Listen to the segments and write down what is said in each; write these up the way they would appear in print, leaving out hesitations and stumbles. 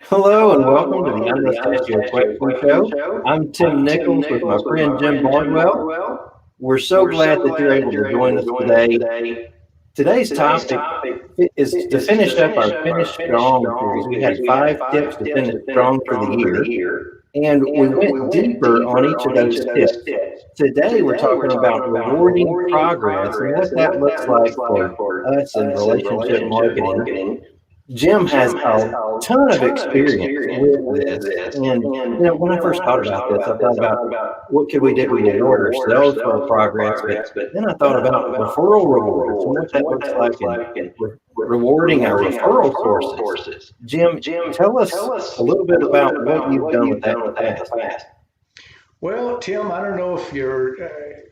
Hello and Hello and welcome to the welcome to the Unmustache Untitled Question Chapter Show. Show. I'm Tim I'm Tim Nichols with my Nichols with friend my Jim friend Jim Bardwell. Bardwell. We're so We're glad so that you're glad that able to you're able join to us join us today. today. Today's Today's topic topic is to is to finish up finish our up Finish our Finish Strong series. Strong We series. had We had 5 tips 5 to tips finish to finish strong for the strong for the year, year, and we and we went went deeper on deeper each of on each those of those tips. tips. Today we're Today, talking we're talking about about rewarding rewarding progress and progress what and that what looks that looks like like for for us in us in relationship relationship marketing. marketing. Jim has Jim has a a ton of ton of experience experience with with this. this. And, And, when I first when I thought first about thought this, I about thought this, I about thought about what could we what do to could we do to reward reward ourselves for our ourselves for our progress. But progress. But then I then thought I thought about about referral referral rewards and what rewards and that what looks that like looks in like in rewarding our rewarding our referral referral sources. sources. Jim, Jim, tell us tell a us little a bit little bit about what about you've what done you've with that done in with the that in the past. past. Well, Tim, I don't know if you're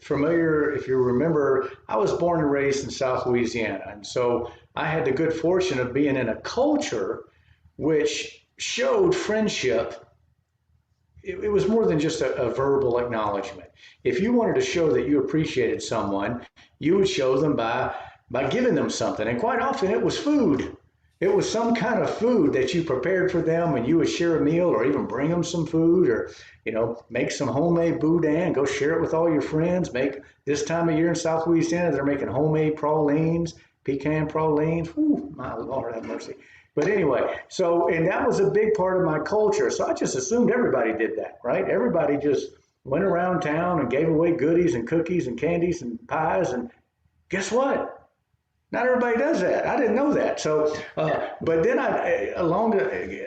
familiar, if you remember, I was born and raised in South Louisiana. And so I had the good fortune of being in a culture which showed friendship. It was more than just a verbal acknowledgement. If you wanted to show that you appreciated someone, you would show them by giving them something. And quite often it was food. It was some kind of food that you prepared for them, and you would share a meal or even bring them some food, or make some homemade boudin, go share it with all your friends. Make this time of year in South Louisiana, they're making homemade pralines, pecan pralines. Whew, my Lord have mercy. But anyway, so, and that was a big part of my culture. So I just assumed everybody did that, right? Everybody just went around town and gave away goodies and cookies and candies and pies. And guess what? Not everybody does that. I didn't know that. So, but then a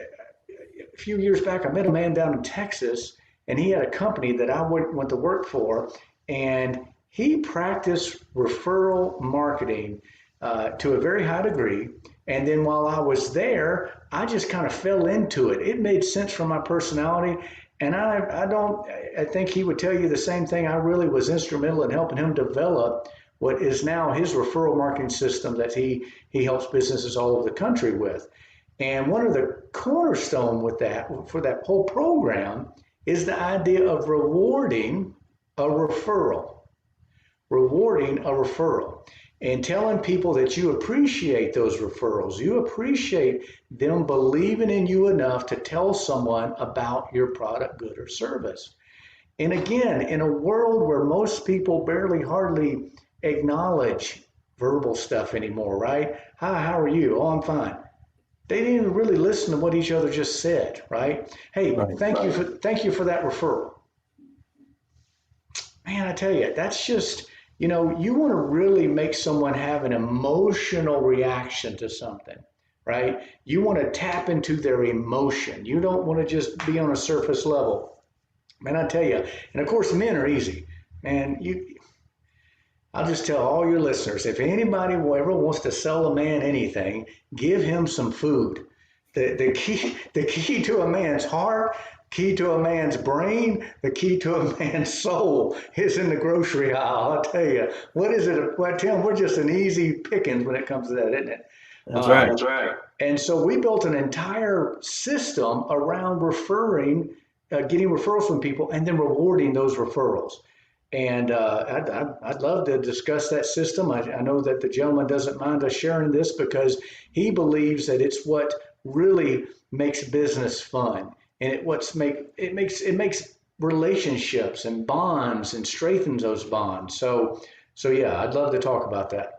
few years back, I met a man down in Texas, and he had a company that I went to work for, and he practiced referral marketing to a very high degree. And then while I was there, I just kind of fell into it. It made sense for my personality. And I think he would tell you the same thing. I really was instrumental in helping him develop what is now his referral marketing system that he helps businesses all over the country with. And one of the cornerstone with that for that whole program is the idea of a referral, rewarding a referral, and telling people that you appreciate those referrals. You appreciate them believing in you enough to tell someone about your product, good, or service. And again, in a world where most people barely hardly acknowledge verbal stuff anymore, right? Hi, how are you? Oh, I'm fine. They didn't even really listen to what each other just said, right? Hey, Right. thank you for that referral. Man, I tell you, that's just, you want to really make someone have an emotional reaction to something, right? You want to tap into their emotion. You don't want to just be on a surface level. Man, I tell you, and of course, men are easy. Man, I'll just tell all your listeners, if anybody ever wants to sell a man anything, give him some food. The key to a man's heart, key to a man's brain, the key to a man's soul is in the grocery aisle. I'll tell you, what is it? Well, Tim, we're just an easy pickings when it comes to that, isn't it? That's right. That's right. And so we built an entire system around getting referrals from people, and then rewarding those referrals. And I'd love to discuss that system. I know that the gentleman doesn't mind us sharing this because he believes that it's what really makes business fun, and it makes relationships and bonds and strengthens those bonds. So yeah, I'd love to talk about that.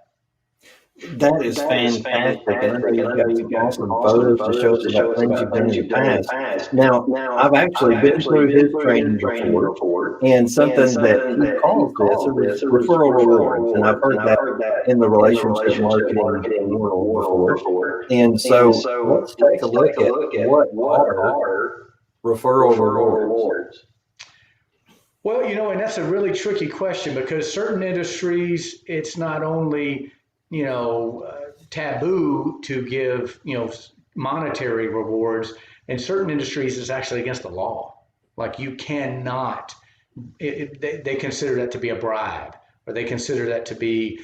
That is That is fantastic, and I know fantastic, and you've I know got some you've got some awesome awesome photos to show photos us to about show us things about you've done things in the you've done in the past. past. Now, I've Now, actually I've been actually through been his through his training training before, before, and and something that something he that he calls this calls this a referral referral rewards, and I've rewards, and heard I've that heard that in the in the relationship relationship marketing marketing world world before. before. And And so so let's take a let's look take a at look at what what are are referral referral rewards. rewards. Well, and that's a really tricky question because certain industries, it's not only, taboo to give, monetary rewards. In certain industries, it's actually against the law. Like you cannot, they consider that to be a bribe, or they consider that to be,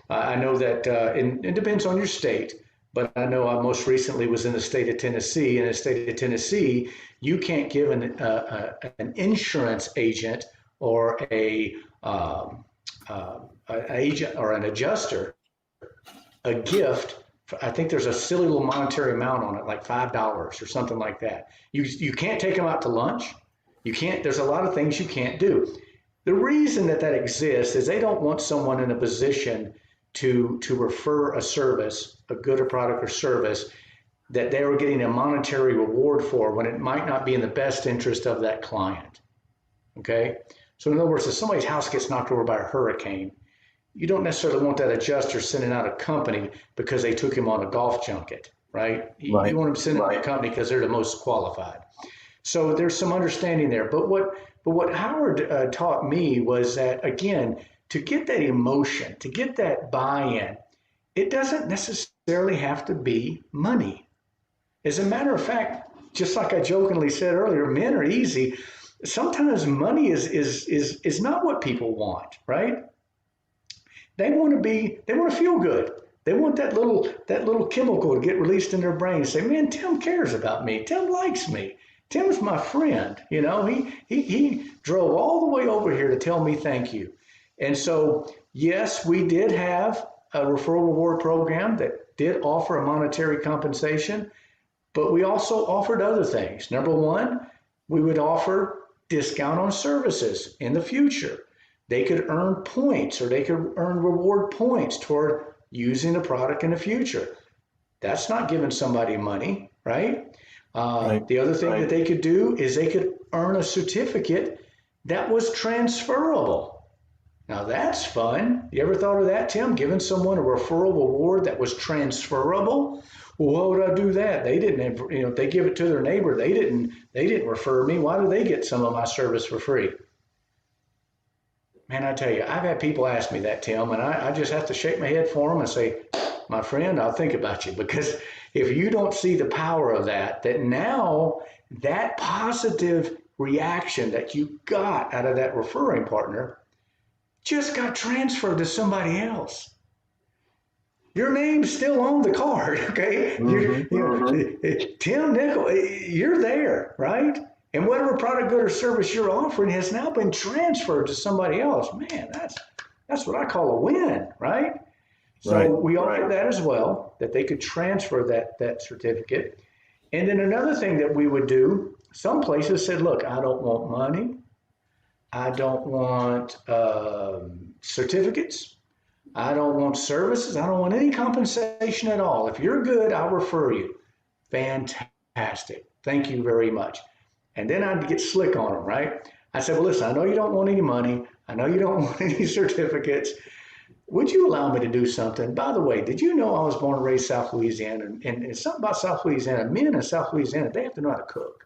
I know that it depends on your state, but I know I most recently was in the state of Tennessee. In the state of Tennessee, you can't give an insurance agent or an agent or an adjuster a gift for I think there's a silly little monetary amount on it, like $5 or something like that. You can't take them out to lunch. You can't. There's a lot of things you can't do. The reason that exists is they don't want someone in a position to refer a service, a good or product or service that they were getting a monetary reward for when it might not be in the best interest of that client. Okay? So in other words, if somebody's house gets knocked over by a hurricane, you don't necessarily want that adjuster sending out a company because they took him on a golf junket, right? You want them sending out a company because they're the most qualified. So there's some understanding there. But what Howard taught me was that, again, to get that emotion, to get that buy-in, it doesn't necessarily have to be money. As a matter of fact, just like I jokingly said earlier, men are easy. Sometimes money is not what people want, right? They want to feel good. They want that little chemical to get released in their brain and say, man, Tim cares about me. Tim likes me. Tim's my friend. You know, he drove all the way over here to tell me thank you. And so, yes, we did have a referral reward program that did offer a monetary compensation, but we also offered other things. Number one, we would offer discount on services in the future. They could earn points, or they could earn reward points toward using the product in the future. That's not giving somebody money, right? The other thing that they could do is they could earn a certificate that was transferable. Now that's fun. You ever thought of that, Tim? Giving someone a referral reward that was transferable? Well, why would I do that? They didn't, if they give it to their neighbor, they didn't refer me. Why do they get some of my service for free? Man, I tell you, I've had people ask me that, Tim, and I just have to shake my head for them and say, my friend, I'll think about you. Because if you don't see the power of that now that positive reaction that you got out of that referring partner just got transferred to somebody else. Your name's still on the card, okay? Tim Nichols, you're there, right? And whatever product, good, or service you're offering has now been transferred to somebody else. Man, that's what I call a win, right? So we offered that as well, that they could transfer that certificate. And then another thing that we would do, some places said, look, I don't want money. I don't want certificates. I don't want services. I don't want any compensation at all. If you're good, I'll refer you. Fantastic. Thank you very much. And then I'd get slick on them, right? I said, well, listen, I know you don't want any money. I know you don't want any certificates. Would you allow me to do something? By the way, did you know I was born and raised South Louisiana? And it's something about South Louisiana. Men in South Louisiana, they have to know how to cook.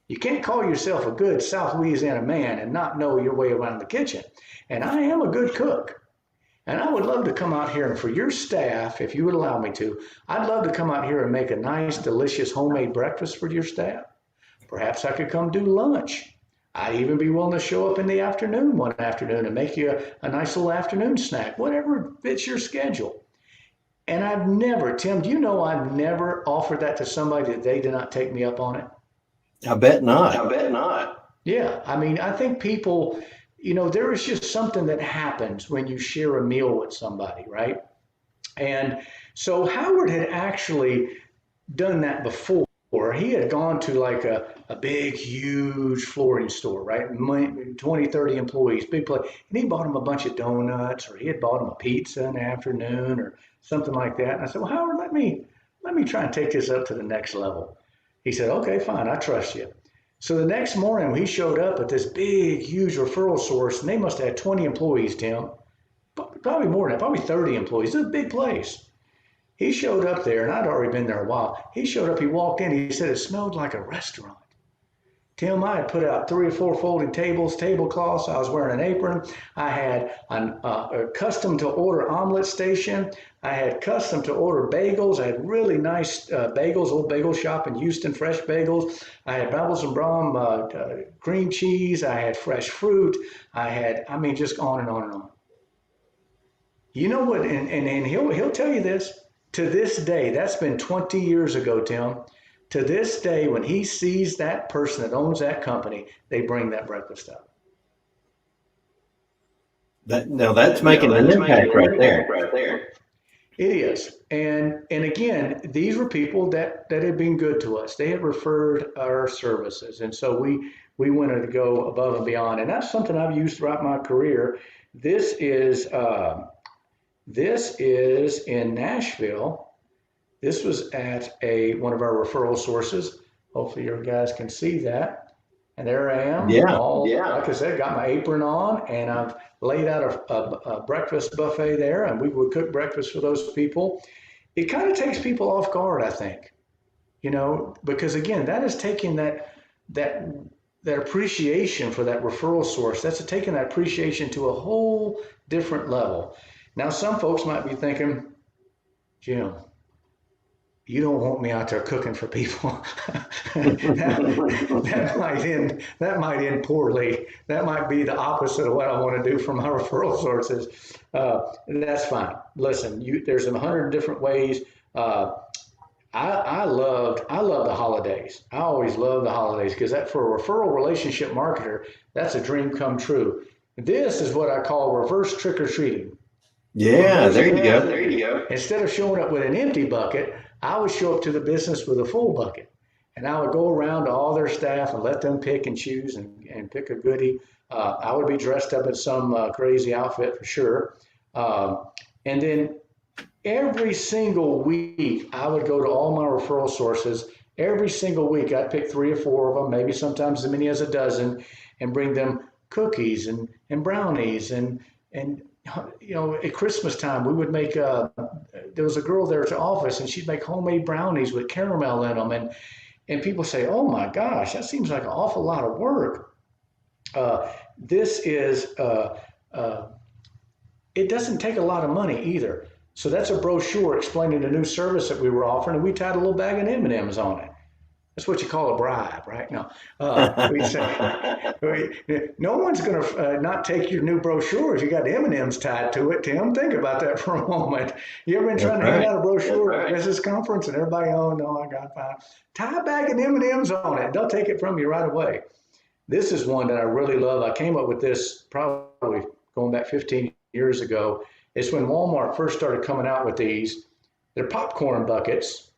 You can't call yourself a good South Louisiana man and not know your way around the kitchen. And I am a good cook. And I would love to come out here and for your staff, if you would allow me to, I'd love to come out here and make a nice, delicious homemade breakfast for your staff. Perhaps I could come do lunch. I'd even be willing to show up in the afternoon one afternoon and make you a nice little afternoon snack, whatever fits your schedule. And I've never, Tim, do you know I've never offered that to somebody that they did not take me up on it? I bet not. Yeah, I mean, I think people, there is just something that happens when you share a meal with somebody, right? And so Howard had actually done that before. He had gone to like a big, huge flooring store, right? 20, 30 employees, big place. And he bought them a bunch of donuts, or he had bought them a pizza in the afternoon or something like that. And I said, well, Howard, let me try and take this up to the next level. He said, okay, fine, I trust you. So the next morning, he showed up at this big, huge referral source, and they must have had 20 employees, Tim. Probably more than that, probably 30 employees. It's a big place. He showed up there, and I'd already been there a while. He showed up, he walked in, he said it smelled like a restaurant. Tim, I had put out 3 or 4 folding tables, tablecloths. I was wearing an apron. I had a custom to order omelet station. I had custom to order bagels. I had really nice bagels, old bagel shop in Houston, fresh bagels. I had Babbles and Braum cream cheese. I had fresh fruit. Just on and on and on. You know what? And he'll tell you this. To this day, that's been 20 years ago, Tim. To this day, when he sees that person that owns that company, they bring that breakfast up. That's making an impact right there. It is. And again, these were people that had been good to us. They had referred our services. And so we wanted to go above and beyond. And that's something I've used throughout my career. This is this is in Nashville. This was at one of our referral sources. Hopefully your guys can see that. And there I am, Yeah. all, like I said, got my apron on, and I've laid out a breakfast buffet there, and we would cook breakfast for those people. It kind of takes people off guard, I think, because again, that is taking that that appreciation for that referral source. That's taking that appreciation to a whole different level. Now, some folks might be thinking, Jim, you don't want me out there cooking for people. that might end poorly. That might be the opposite of what I want to do for my referral sources. That's fine. Listen, there's 100 different ways. I love the holidays. I always love the holidays because that, for a referral relationship marketer, that's a dream come true. This is what I call reverse trick or treating. Yeah, there you go. There you go. Instead of showing up with an empty bucket, I would show up to the business with a full bucket. And I would go around to all their staff and let them pick and choose and pick a goodie. I would be dressed up in some crazy outfit for sure. And then every single week, I would go to all my referral sources. Every single week, I'd pick 3 or 4 of them, maybe sometimes as many as a dozen, and bring them cookies and brownies and at Christmas time, we would make, there was a girl there at the office and she'd make homemade brownies with caramel in them. And people say, oh my gosh, that seems like an awful lot of work. This is, it doesn't take a lot of money either. So that's a brochure explaining the new service that we were offering, and we tied a little bag of M&Ms on it. That's what you call a bribe, right? No, we say, no one's going to not take your new brochure if you got M&Ms tied to it. Tim, think about that for a moment. You ever been trying to hand out a brochure at a business conference and everybody, oh no, I got fine. Tie a bag of M&Ms on it. They'll take it from you right away. This is one that I really love. I came up with this probably going back 15 years ago. It's when Walmart first started coming out with these. They're popcorn buckets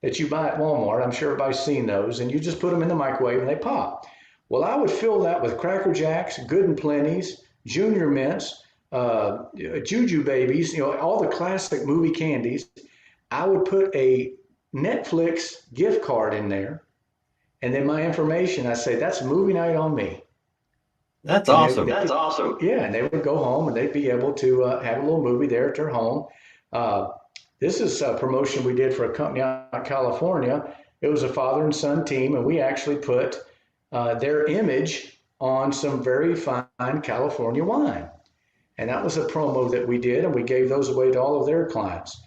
that you buy at Walmart. I'm sure everybody's seen those, and you just put them in the microwave and they pop. Well, I would fill that with Cracker Jacks, Good and Plenty's, Junior Mints, Juju Babies, all the classic movie candies. I would put a Netflix gift card in there, and then my information, I say, that's movie night on me. That's awesome. That's awesome. Yeah, and they would go home and they'd be able to have a little movie there at their home. This is a promotion we did for a company out in California. It was a father and son team, and we actually put their image on some very fine California wine. And that was a promo that we did, and we gave those away to all of their clients.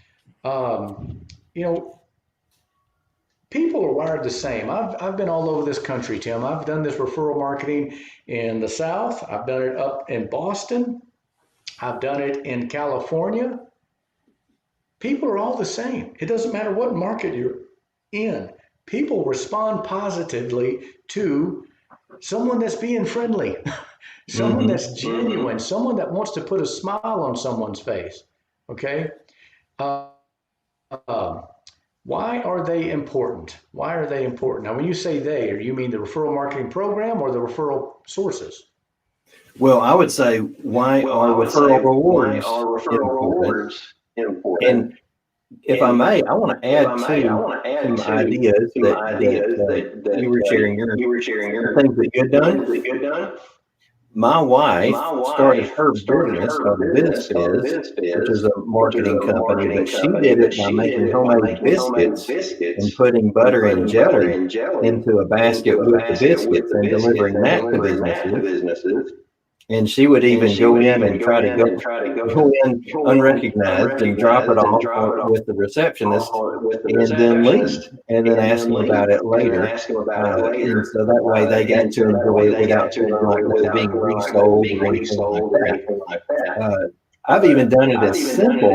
People are wired the same. I've been all over this country, Tim. I've done this referral marketing in the South. I've done it up in Boston. I've done it in California. People are all the same. It doesn't matter what market you're in. People respond positively to someone that's being friendly, someone that's genuine, someone that wants to put a smile on someone's face. Okay? Why are they important? Why are they important? Now, when you say they, or you mean the referral marketing program or the referral sources? Well, I would say, why are referral rewards important? And if I may, I want to add some ideas that you were sharing, your things that you had done. My wife started her business called BizFizz, which is a marketing company, but she did it by making homemade biscuits and putting butter and jelly into a basket with the biscuits and delivering that to businesses. And she would even go in and try to go in unrecognized and drop it off with the receptionist and then leave and then ask them about it later. And so that way they got to enjoy it without feeling like they're being resold or anything like that. I've even done it as simple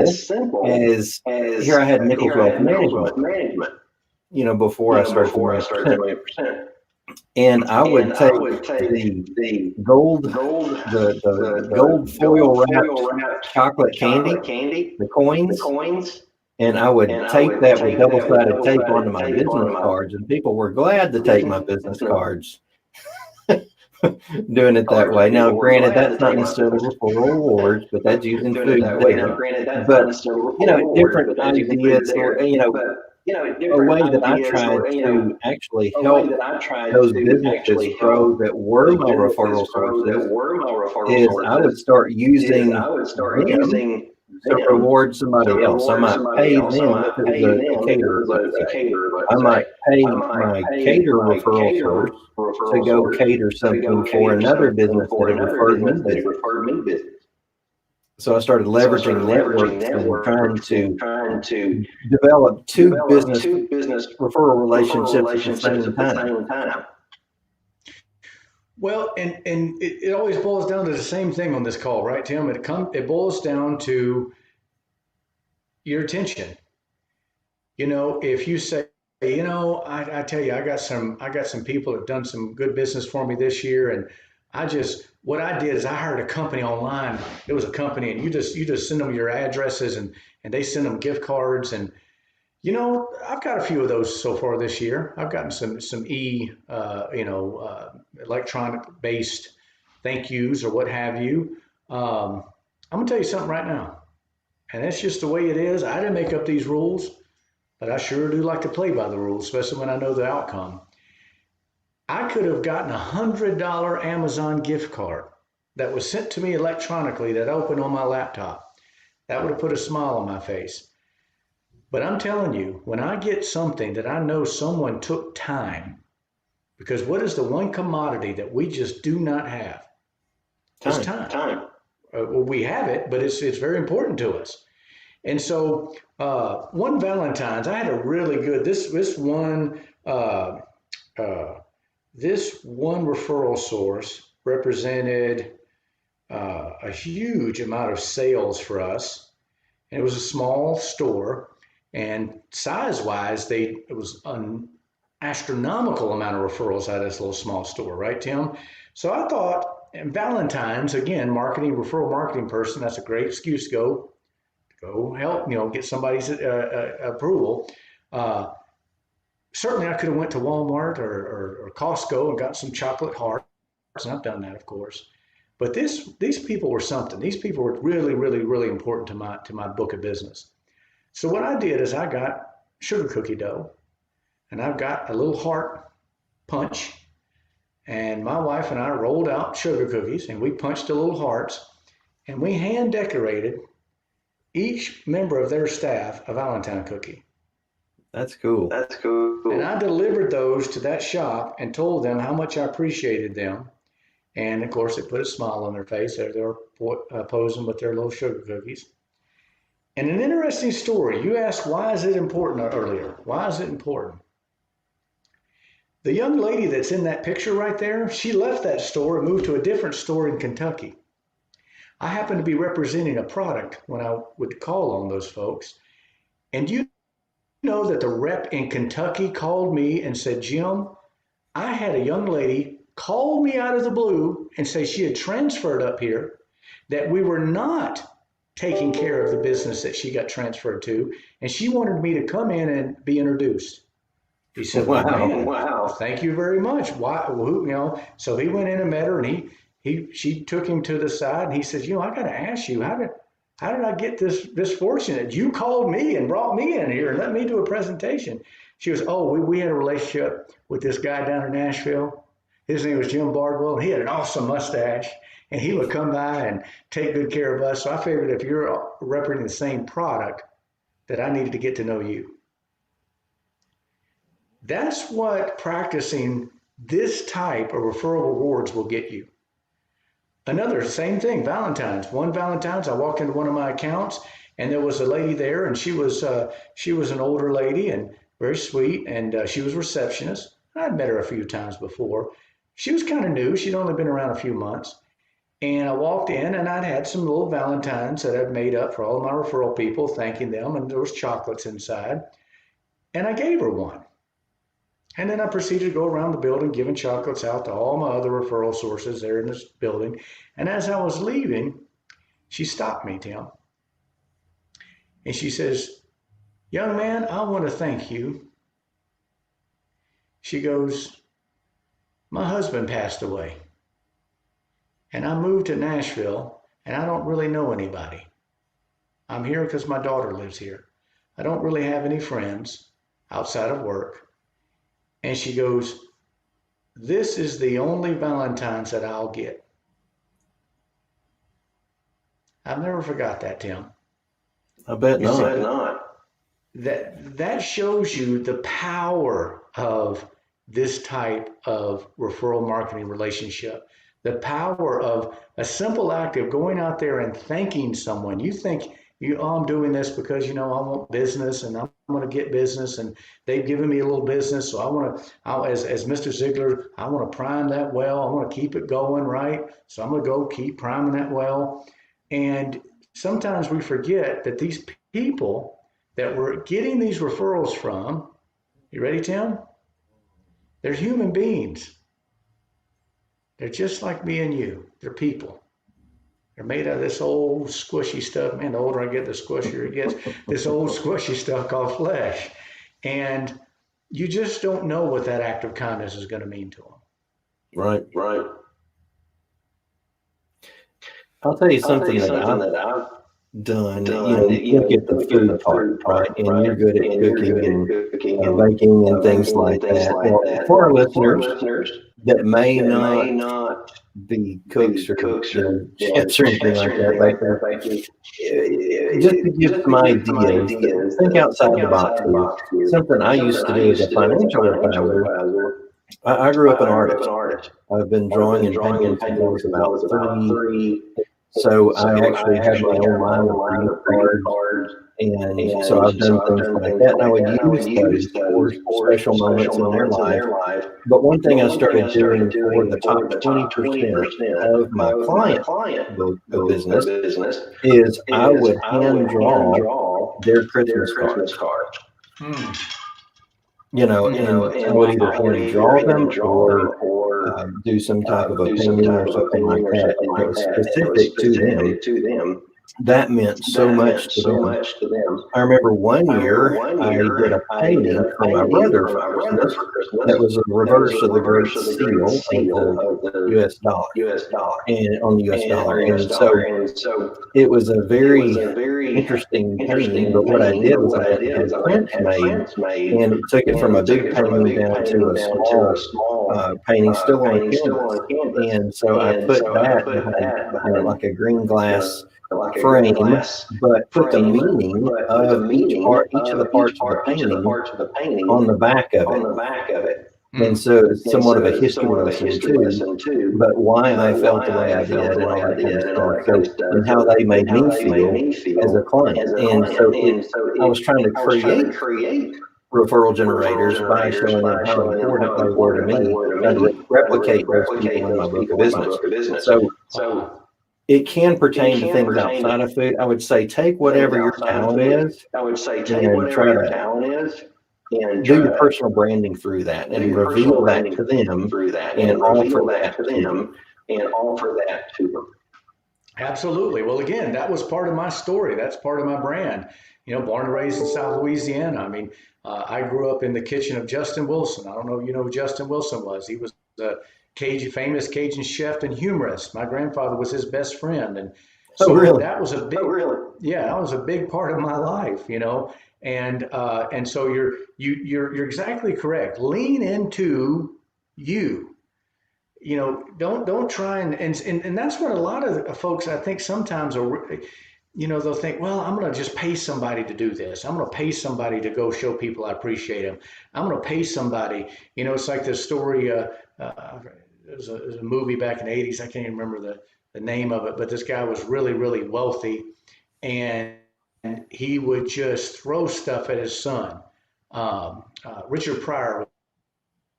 as here I had Nichols Wealth Management, before I started doing 1%. and I would take the gold, the gold foil wrapped chocolate candy, the coins, and I would tape that with double-sided tape onto my business cards, and people were glad to take my business cards doing it that way. Now, granted, that's not necessarily referral rewards, but that's using food there. But, different ideas, a way that I tried to actually help those businesses grow that were my referral sources is I would start using them to reward somebody else. I might pay them if it was a caterer, let's say. I might pay my caterer referral source to go cater something for another business that had referred me business. So I started leveraging networks and trying to develop two business referral relationships at the same time. Well, and it always boils down to the same thing on this call, right, Tim? It boils down to your attention. If you say, I tell you, I got some people that have done some good business for me this year, and what I did is I hired a company online. It was a company, and you just send them your addresses, and they send them gift cards, and I've got a few of those so far this year. I've gotten some electronic based thank yous or what have you. I'm gonna tell you something right now, and that's just the way it is. I didn't make up these rules, but I sure do like to play by the rules, especially when I know the outcome. I could have gotten $100 Amazon gift card that was sent to me electronically that I opened on my laptop. That would have put a smile on my face. But I'm telling you, when I get something that I know someone took time, because what is the one commodity that we just do not have? It's time. Well, we have it, but it's very important to us. And so one Valentine's, I had a really good this one referral source represented a huge amount of sales for us. And it was a small store, and size-wise, it was an astronomical amount of referrals out of this little small store, right, Tim? So I thought, and Valentine's, again, referral marketing person, that's a great excuse to go help, get somebody's approval. Certainly I could have went to Walmart or Costco and got some chocolate hearts, and I've done that, of course. But these people were something. These people were really, really, really important to my book of business. So what I did is I got sugar cookie dough, and I've got a little heart punch, and my wife and I rolled out sugar cookies, and we punched the little hearts, and we hand decorated each member of their staff a Valentine cookie. That's cool. And I delivered those to that shop and told them how much I appreciated them. And of course, it put a smile on their face. They were posing with their little sugar cookies. And an interesting story. You asked, why is it important earlier? Why is it important? The young lady that's in that picture right there, she left that store and moved to a different store in Kentucky. I happened to be representing a product when I would call on those folks. And you know that the rep in Kentucky called me and said, Jim, I had a young lady call me out of the blue and say she had transferred up here, that we were not taking care of the business that she got transferred to, and she wanted me to come in and be introduced. He said, wow, thank you very much. Why, so he went in and met her, and she took him to the side, and he says, I got to ask you, how did I get this fortunate? You called me and brought me in here and let me do a presentation. She goes, we had a relationship with this guy down in Nashville. His name was Jim Bardwell, and he had an awesome mustache, and he would come by and take good care of us. So I figured if you're representing the same product, that I needed to get to know you. That's what practicing this type of referral rewards will get you. Another, same thing, Valentine's. One Valentine's, I walked into one of my accounts, and there was a lady there, and she was an older lady and very sweet, and she was a receptionist. I'd met her a few times before. She was kind of new. She'd only been around a few months. And I walked in, and I'd had some little Valentines that I'd made up for all of my referral people, thanking them, and there was chocolates inside. And I gave her one. And then I proceeded to go around the building giving chocolates out to all my other referral sources there in this building. And as I was leaving, she stopped me, Tim, and she says, "Young man, I want to thank you." She goes, "My husband passed away, and I moved to Nashville, and I don't really know anybody. I'm here because my daughter lives here. I don't really have any friends outside of work." And she goes, "This is the only Valentine's that I'll get." I've never forgot that, Tim. I bet You see, not. that shows you the power of this type of referral marketing relationship. The power of a simple act of going out there and thanking someone. You think I'm doing this because I want business and I'm going to get business and they've given me a little business, so I want to. As Mr. Ziegler, I want to prime that well. I want to keep it going, right? So I'm going to go keep priming that well. And sometimes we forget that these people that we're getting these referrals from, you ready, Tim? They're human beings. They're just like me and you. They're people. They're made out of this old squishy stuff. Man, the older I get, the squishier it gets. This old squishy stuff called flesh. And you just don't know what that act of kindness is going to mean to them. Right. I'll tell you something that I've done. You look at the food part, right? And you're good at cooking and baking and things like that. Well, for our listeners that may not be cooks or chefs or anything like that, but just to give some ideas, think outside the box here. Something I used to do as a financial advisor. I grew up an artist. I've been drawing and painting since I was about 3. So I actually had my own line of greeting cards, and so I've done things like that. And I would use those for special moments in their life. But one thing I started doing for the top 20% of my client book of business is I would hand draw their Christmas cards. And I would either hand draw them or do some type of a painting or something like that. And it was specific to them. That meant so much to them. I remember one year I did a painting for my brother for Christmas that was a reverse of the Great Seal of the U.S. dollar and on the U.S. dollar. And so it was a very interesting painting. But what I did was I had prints made, and it took it from a big painting down to a small painting still on canvas. And so I put that behind like a green glass frame, but put the meaning of each of the parts of the painting on the back of it. And so it's somewhat of a history lesson too, but why I felt the way I did and all that kind of stuff. So, and how they made me feel as a client. And so I was trying to create referral generators by showing them how important they were to me and replicate those people in my book of business. So it can pertain to things outside of food. I would say take whatever your talent is and try to do your personal branding through that and reveal that to them and offer that to them. Absolutely. Well, again, that was part of my story. That's part of my brand. Born and raised in South Louisiana. I mean, I grew up in the kitchen of Justin Wilson. I don't know if you know who Justin Wilson was. He was a famous Cajun chef and humorist. My grandfather was his best friend, and so that was a big part of my life, And so you're exactly correct. Lean into you. Don't try and that's what a lot of folks I think sometimes are. They'll think, well, I'm going to just pay somebody to do this. I'm going to pay somebody to go show people I appreciate them. I'm going to pay somebody. It's like this story. It was a movie back in the 80s. I can't even remember the name of it, but this guy was really, really wealthy, and he would just throw stuff at his son. Richard Pryor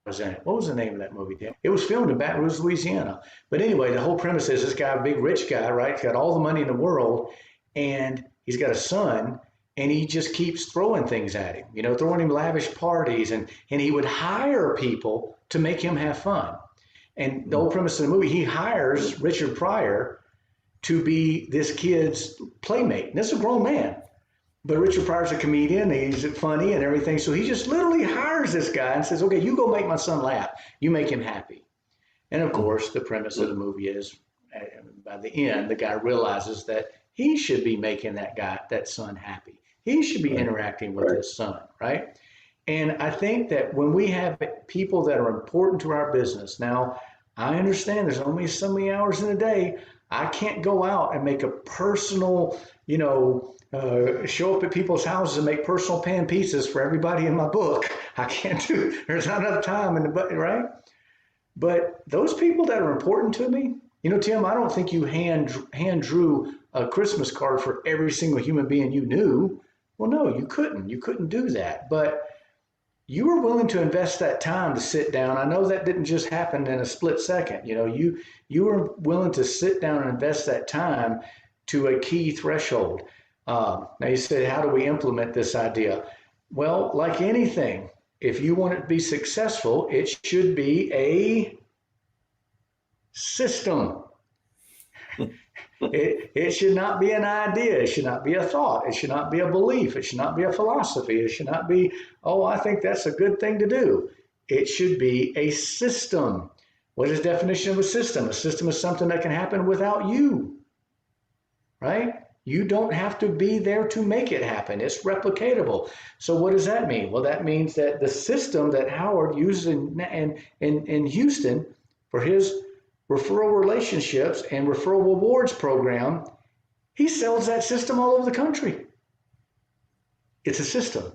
was in it. What was the name of that movie, Dan? It was filmed in Baton Rouge, Louisiana. But anyway, the whole premise is this guy, a big rich guy, right? He's got all the money in the world, and he's got a son, and he just keeps throwing things at him, throwing him lavish parties, and he would hire people to make him have fun. And the whole premise of the movie, he hires Richard Pryor to be this kid's playmate. And this is a grown man, but Richard Pryor's a comedian, he's funny and everything. So he just literally hires this guy and says, okay, you go make my son laugh. You make him happy. And of course, the premise of the movie is, by the end, the guy realizes that he should be making that son happy. He should be interacting with his son, right? And I think that when we have people that are important to our business, now I understand there's only so many hours in a day. I can't go out and make a personal, show up at people's houses and make personal pan pizzas for everybody in my book. I can't do, there's not enough time in the book, right? But those people that are important to me, Tim, I don't think you hand drew a Christmas card for every single human being you knew. Well, no, you couldn't. You couldn't do that. But you were willing to invest that time to sit down. I know that didn't just happen in a split second. You were willing to sit down and invest that time to a key threshold. Now you said, how do we implement this idea? Well, like anything, if you want it to be successful, it should be a system. It should not be an idea. It should not be a thought. It should not be a belief. It should not be a philosophy. It should not be, oh, I think that's a good thing to do. It should be a system. What is the definition of a system? A system is something that can happen without you, right? You don't have to be there to make it happen. It's replicatable. So what does that mean? Well, that means that the system that Howard uses in Houston for his referral relationships and referral rewards program, he sells that system all over the country. It's a system.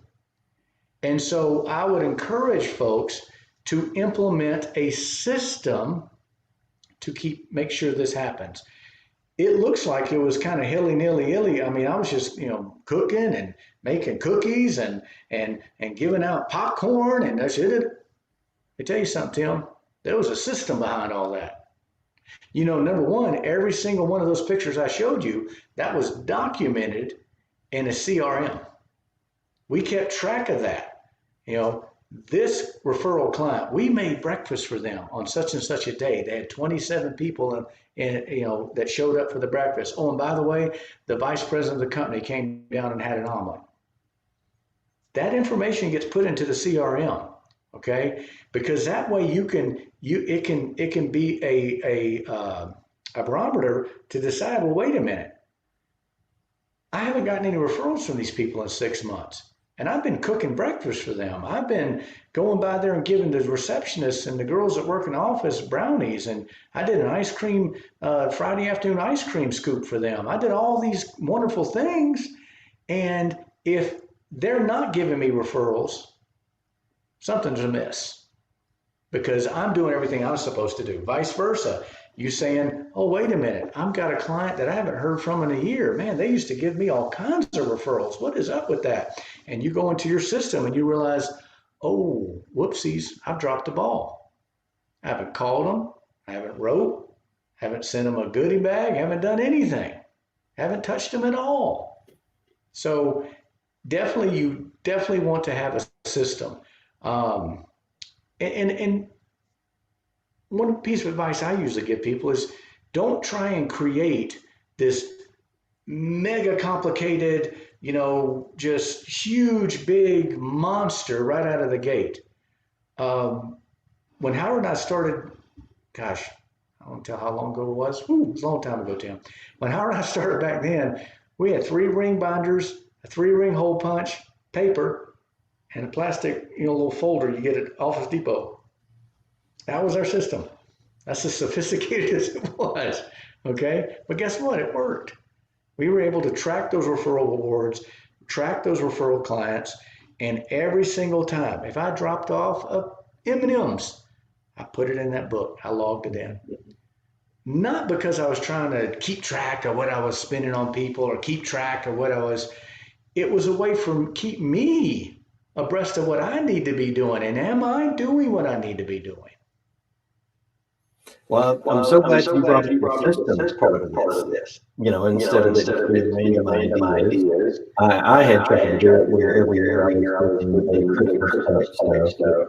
And so I would encourage folks to implement a system to make sure this happens. It looks like it was kind of hilly-nilly-illy. I mean, I was just, cooking and making cookies and giving out popcorn and that's it. Let me tell you something, Tim. There was a system behind all that. Number one, every single one of those pictures I showed you, that was documented in a CRM. We kept track of that. This referral client, we made breakfast for them on such and such a day. They had 27 people that showed up for the breakfast. Oh, and by the way, the vice president of the company came down and had an omelet. That information gets put into the CRM. Okay, because that way it can be a barometer to decide, well, wait a minute, I haven't gotten any referrals from these people in 6 months. And I've been cooking breakfast for them. I've been going by there and giving the receptionists and the girls that work in the office brownies. And I did an ice cream, Friday afternoon ice cream scoop for them. I did all these wonderful things. And if they're not giving me referrals, something's amiss because I'm doing everything I'm supposed to do. Vice versa. You saying, oh, wait a minute, I've got a client that I haven't heard from in a year. Man, they used to give me all kinds of referrals. What is up with that? And you go into your system and you realize, oh, whoopsies, I've dropped the ball. I haven't called them. I haven't wrote. Haven't sent them a goodie bag. Haven't done anything. Haven't touched them at all. So you definitely want to have a system. And one piece of advice I usually give people is don't try and create this mega complicated, just huge, big monster right out of the gate. When Howard and I started, gosh, I won't tell how long ago it was. It was a long time ago, Tim. When Howard and I started back then, we had 3 ring binders, a 3-ring hole punch, paper, and a plastic, little folder you get at Office Depot. That was our system. That's as sophisticated as it was, okay? But guess what? It worked. We were able to track those referral rewards, track those referral clients, and every single time, if I dropped off M&Ms, I put it in that book. I logged it in. Not because I was trying to keep track of what I was spending on people or keep track of it was a way for keep me abreast of what I need to be doing. And am I doing what I need to be doing? Well, I'm so glad you brought up the systems part of this. Instead of it just being random ideas, I had tried to do it where every year I was doing a Christmas type stuff.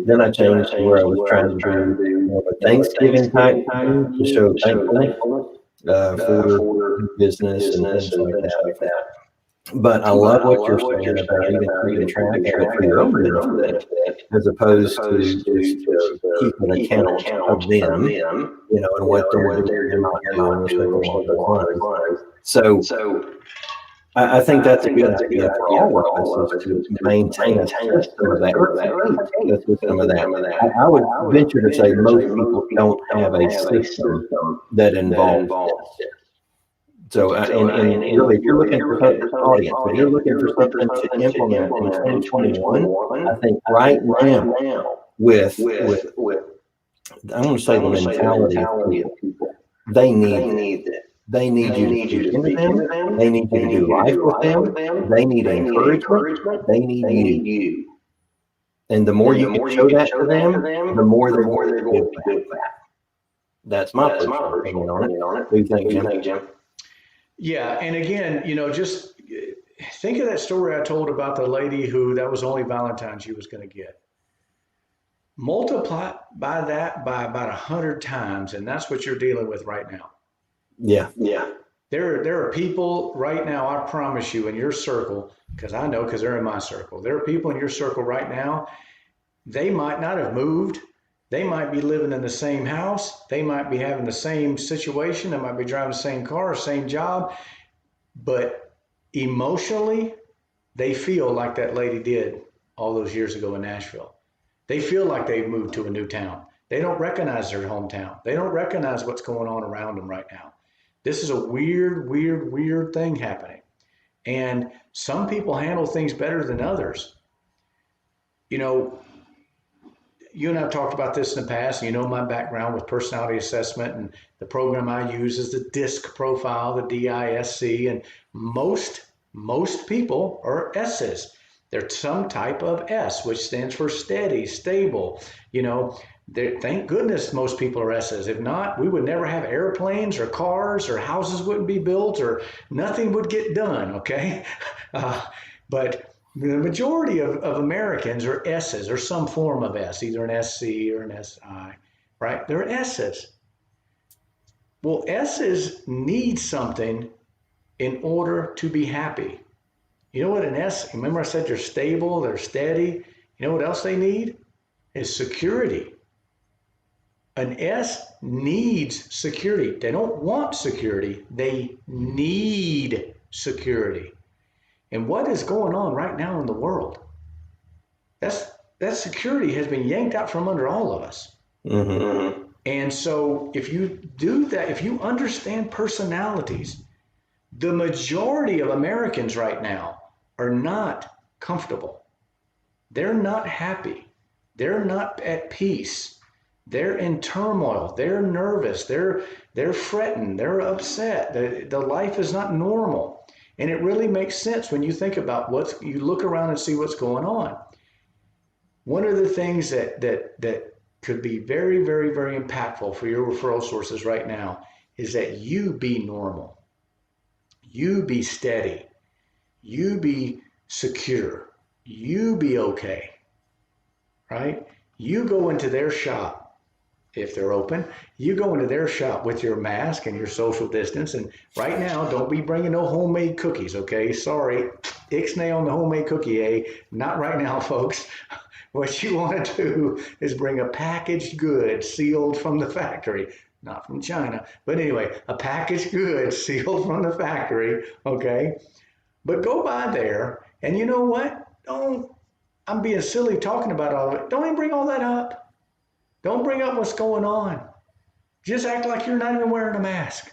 Then I changed to where I was trying to do more of a Thanksgiving type thing to show thankfulness for business and things like that. But I love what you're saying about even keeping track of it for your own benefit, as opposed to just keep an account of them, and what they're doing and not doing or something along those lines. So I think that's a good idea for all of us, is to maintain a system of that, or create a system of that. I would venture to say most people don't have a system that involves this. So, and really, if you're looking for something, audience, if you're looking for something to implement in 2021, I think right now, with I'm going to say the mentality of people, they need this. They need you to speak into them. They need you to do life with them. They need encouragement. They need you. And the more you can show that to them, the more they're going to give back. That's my personal opinion on it. What do you think, Jim? Yeah, and again, just think of that story I told about the lady who that was only Valentine's she was going to get. Multiply by that by about 100 times, and that's what you're dealing with right now. Yeah. There are people right now, I promise you, in your circle, because I know, because they're in my circle. There are people in your circle right now, they might not have moved. They might be living in the same house. They might be having the same situation. They might be driving the same car, same job. But emotionally, they feel like that lady did all those years ago in Nashville. They feel like they've moved to a new town. They don't recognize their hometown. They don't recognize what's going on around them right now. This is a weird thing happening. And some people handle things better than others. You and I have talked about this in the past. My background with personality assessment, and the program I use is the DISC profile, the DISC, and most people are S's. They're some type of S, which stands for steady, stable. Thank goodness most people are S's. If not, we would never have airplanes or cars, or houses wouldn't be built, or nothing would get done, okay? But the majority of Americans are S's, or some form of S, either an SC or an SI, right? They're S's. Well, S's need something in order to be happy. You know what an S, remember I said they're stable, they're steady. You know what else they need? Is security. An S needs security. They don't want security, they need security. And what is going on right now in the world? That security has been yanked out from under all of us. Mm-hmm. And so if you do that, if you understand personalities, the majority of Americans right now are not comfortable. They're not happy. They're not at peace. They're in turmoil. They're nervous. They're fretting. They're upset. The life is not normal. And it really makes sense when you think about you look around and see what's going on. One of the things that could be very, very, very impactful for your referral sources right now is that you be normal. You be steady. You be secure. You be okay, right? You go into their shop, if they're open, you go into their shop with your mask and your social distance. And right now, don't be bringing no homemade cookies, okay? Sorry, ixnay on the homemade cookie, eh? Not right now, folks. What you want to do is bring a packaged good sealed from the factory, not from China, but anyway, a packaged good sealed from the factory, okay? But go by there, and you know what? I'm being silly talking about all of it. Don't even bring all that up. Don't bring up what's going on. Just act like you're not even wearing a mask,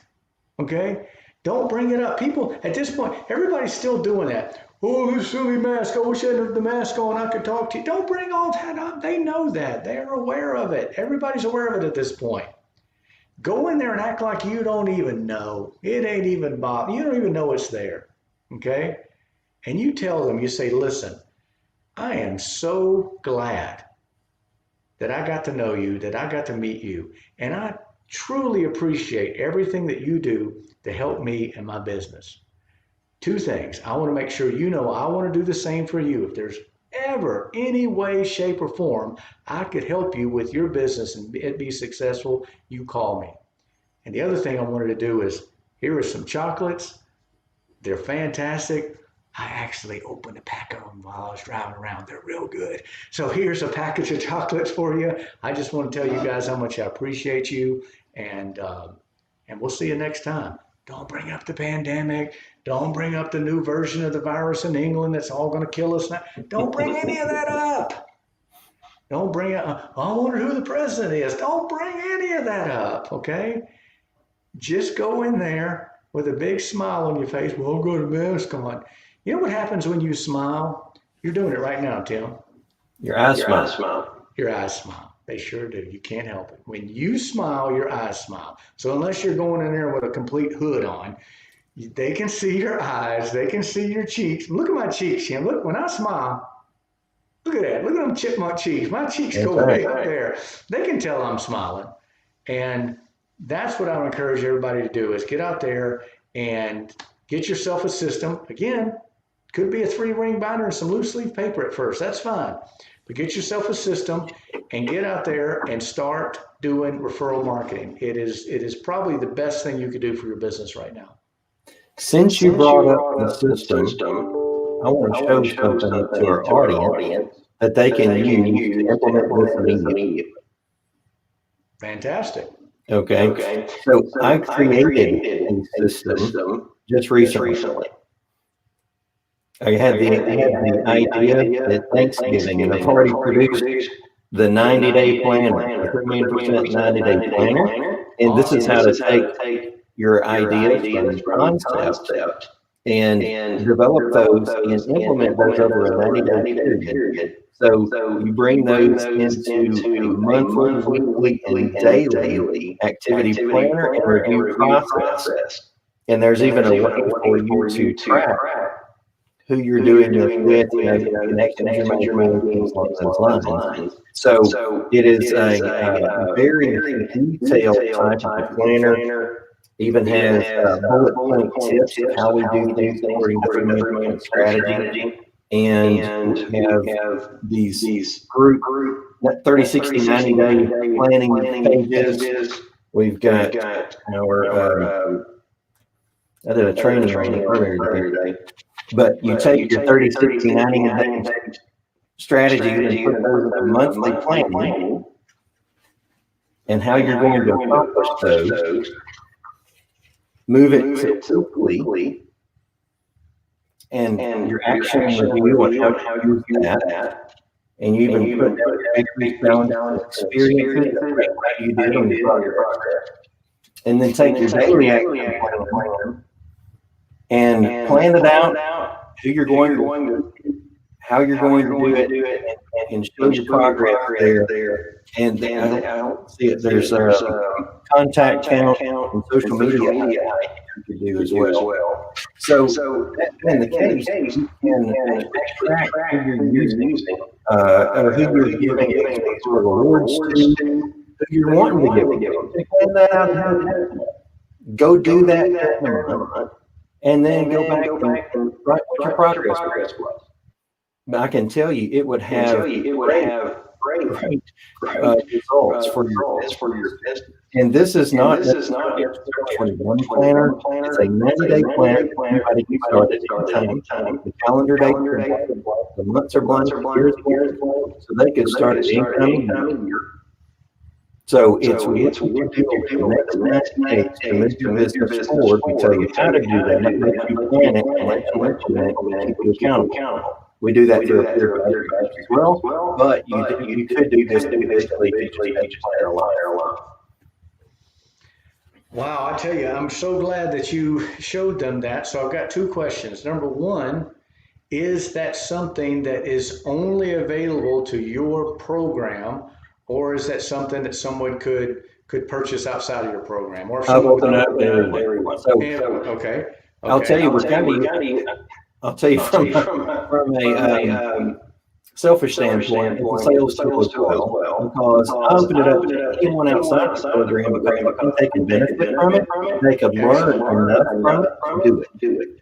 okay? Don't bring it up. People, at this point, everybody's still doing that. Oh, this silly mask. I wish I had the mask on. I could talk to you. Don't bring all that up. They know that. They're aware of it. Everybody's aware of it at this point. Go in there and act like you don't even know. It ain't even Bob. You don't even know it's there, okay? And you tell them, you say, listen, I am so glad that I got to know you, that I got to meet you. And I truly appreciate everything that you do to help me and my business. Two things. I want to make sure you know I want to do the same for you. If there's ever any way, shape, or form I could help you with your business and it be successful, you call me. And the other thing I wanted to do is here are some chocolates. They're fantastic. I actually opened a pack of them while I was driving around. They're real good. So here's a package of chocolates for you. I just want to tell you guys how much I appreciate you, and we'll see you next time. Don't bring up the pandemic. Don't bring up the new version of the virus in England that's all going to kill us now. Don't bring any of that up. Don't bring up, I wonder who the president is. Don't bring any of that up, okay? Just go in there with a big smile on your face. Well, I've got a mask on. You know what happens when you smile? You're doing it right now, Tim. Your eyes smile. Your eyes smile. They sure do. You can't help it. When you smile, your eyes smile. So unless you're going in there with a complete hood on, they can see your eyes. They can see your cheeks. Look at my cheeks, Tim. Look, when I smile, look at that. Look at them chipmunk cheeks. My cheeks go way up there. They can tell I'm smiling. And that's what I would encourage everybody to do is get out there and get yourself a system. Again, could be a 3-ring binder and some loose leaf paper at first. That's fine. But get yourself a system and get out there and start doing referral marketing. It is probably the best thing you could do for your business right now. Since you brought up the system, I want to show something to our audience that they can use to implement this immediately. Fantastic. Okay. So I created a system just recently. I had the idea at Thanksgiving, and I've already produced the 90-day planner, the 3% 90-day planner. And this is how to take your ideas from concept and develop those and implement those over a 90-day period. So you bring those into a monthly, weekly, and daily activity planner and review process. And there's even a way for you to track who you're doing this with, connections you're making, things along those lines. So it is a very detailed type of planner. Even has bullet point tips of how we do things according to 3-point strategy. And we have these group 30, 60, 90-day planning pages. We've got our, I did a training on it earlier today. But you take your 30, 60, 90-day strategies and put those in monthly planning and how you're going to accomplish those. Move it to weekly. And your action review on how you use that. And you even put victory down experiences, how you did on your progress. And then take your daily action plan and plan it out, who you're going to, how you're going to do it, and show your progress there. And then I don't see it. There's a contact count and social media you can do as well. So in the case, you can track who you're using, or who you're giving rewards to, who you're wanting to give. Plan that out. Go do that during the month, and then go back and write what your progress was. But I can tell you, it would have great results for your business. And this is not a 21 planner. It's a 90-day planner. Anybody can start at any time. The calendar date, the months are blank, years, so they could start at any time. So it's what you do over the next 90 days to move your business forward. We tell you how to do that, and let you plan it, and let you implement it, and keep you accountable. We do that through a peer coach as well, but you could do this individually if you just plan a lot. Wow, I tell you, I'm so glad that you showed them that. So I've got 2 questions. Number 1, is that something that is only available to your program, or is that something that someone could purchase outside of your program? Or if someone okay. I'll tell you, I'll tell you from a selfish standpoint, it's a sales tool as well, because I opened it up to anyone outside of the program because I think they can benefit from it. They could learn enough from it to do it.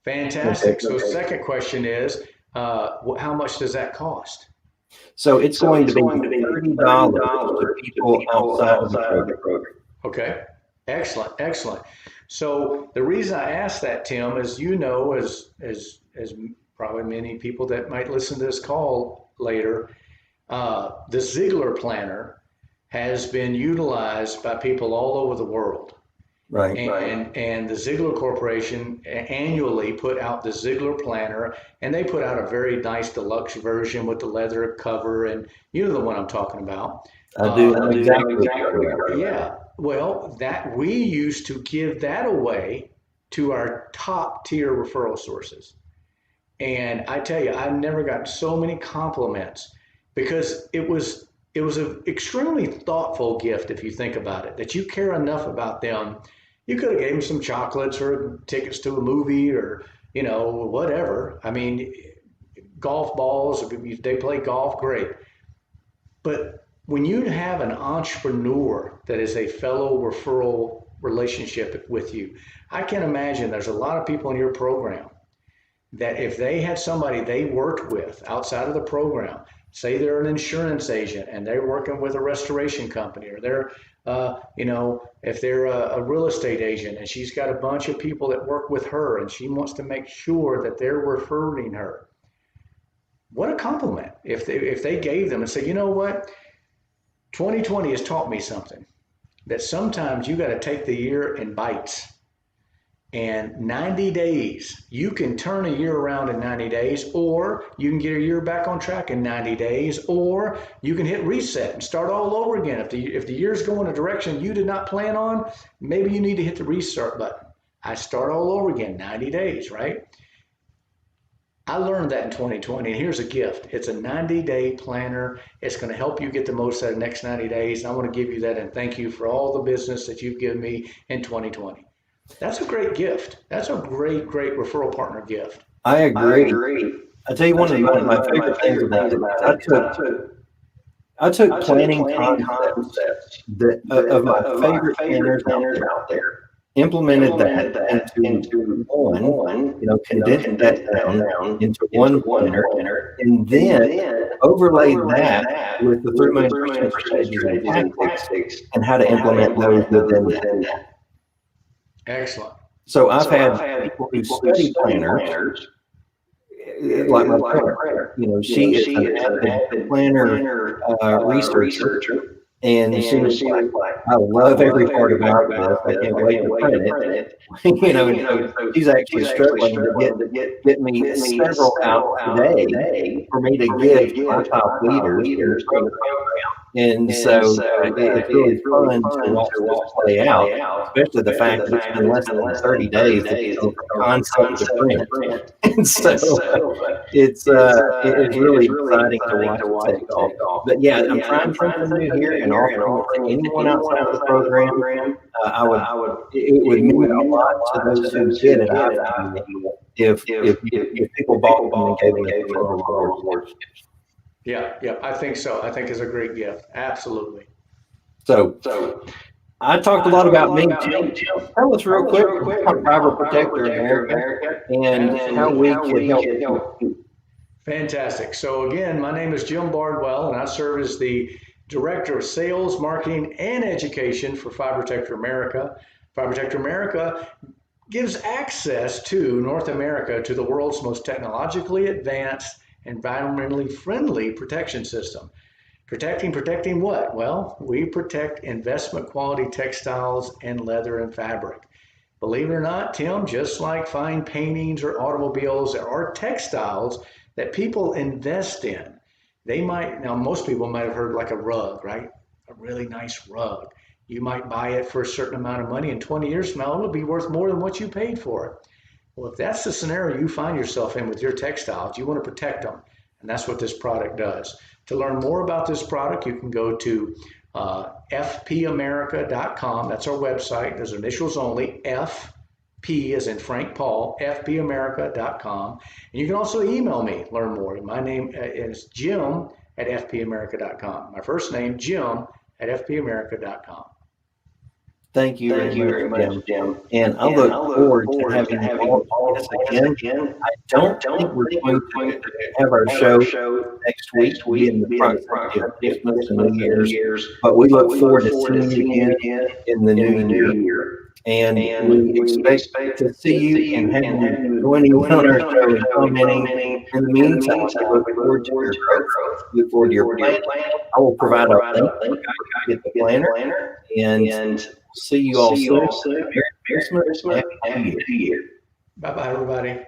Fantastic. So second question is, how much does that cost? So it's going to be $30 to people outside of the program. Okay. Excellent. Excellent. So the reason I asked that, Tim, is, as probably many people that might listen to this call later, the Ziegler Planner has been utilized by people all over the world. Right. And the Ziegler Corporation annually put out the Ziegler Planner, and they put out a very nice deluxe version with the leather cover, and you know the one I'm talking about. I do know exactly. Yeah. Well, that we used to give that away to our top tier referral sources. And I tell you, I've never gotten so many compliments because it was an extremely thoughtful gift if you think about it, that you care enough about them. You could have gave them some chocolates or tickets to a movie or, whatever. I mean, golf balls, if they play golf, great. But when you have an entrepreneur that is a fellow referral relationship with you, I can imagine there's a lot of people in your program that if they had somebody they worked with outside of the program, say they're an insurance agent and they're working with a restoration company, or they're, if they're a real estate agent and she's got a bunch of people that work with her and she wants to make sure that they're referring her. What a compliment if they gave them and said, you know what, 2020 has taught me something, that sometimes you got to take the year in bites. And 90 days, you can turn a year around in 90 days, or you can get a year back on track in 90 days, or you can hit reset and start all over again. If the year's going a direction you did not plan on, maybe you need to hit the restart button. I start all over again, 90 days, right? I learned that in 2020, and here's a gift. It's a 90-day planner. It's going to help you get the most out of the next 90 days. And I want to give you that and thank you for all the business that you've given me in 2020. That's a great gift. That's a great referral partner gift. I agree. I tell you one of my favorite things about it. I took planning concepts of my favorite planners out there, implemented that into one, condensed that down into one planner, and then overlaid that with the 3 main strategies and tactics and how to implement those within that. Excellent. So I've had people who study planners, like my planner. She is an avid planner researcher, and she was like, I love every part about this. I can't wait to print it. And she's actually struggling to get me several out today for me to give my top leaders in the program. And so it's really fun to watch this play out, especially the fact that it's been less than 30 days to go from concept to print. And so it's really exciting to watch it take off. But yeah, I'm trying something new here and offering it to anyone outside of the program. It would mean a lot to those who did it if people bought them and gave them a referral reward. Yeah, I think so. I think it's a great gift. Absolutely. So I talked a lot about me. Tell us real quick about Fiber Protector America and how we can help you. Fantastic. So again, my name is Jim Bardwell, and I serve as the Director of Sales, Marketing, and Education for Fiber Protector America. Fiber Protector America gives access to North America to the world's most technologically advanced, environmentally friendly protection system. Protecting what? Well, we protect investment quality textiles and leather and fabric. Believe it or not, Tim, just like fine paintings or automobiles, there are textiles that people invest in. Most people might have heard like a rug, right? A really nice rug. You might buy it for a certain amount of money, and 20 years from now, it'll be worth more than what you paid for it. Well, if that's the scenario you find yourself in with your textiles, you want to protect them. And that's what this product does. To learn more about this product, you can go to fpamerica.com. That's our website. There's initials only, F, P as in Frank Paul, fpamerica.com. And you can also email me, learn more. My name is Jim at fpamerica.com. My first name, Jim at fpamerica.com. Thank you very much, Jim. And I look forward to having you all join us again. I don't think we're going to have our show next week. We'll be in the proximity of Christmas and New Year's, but we look forward to seeing you again in the new year. And we expect to see you and have you joining in on our show and commenting. In the meantime, we look forward to your growth. Look forward to your plan. I will provide a link to get the planner, and see you all soon. Merry Christmas and Happy New Year. Bye-bye, everybody.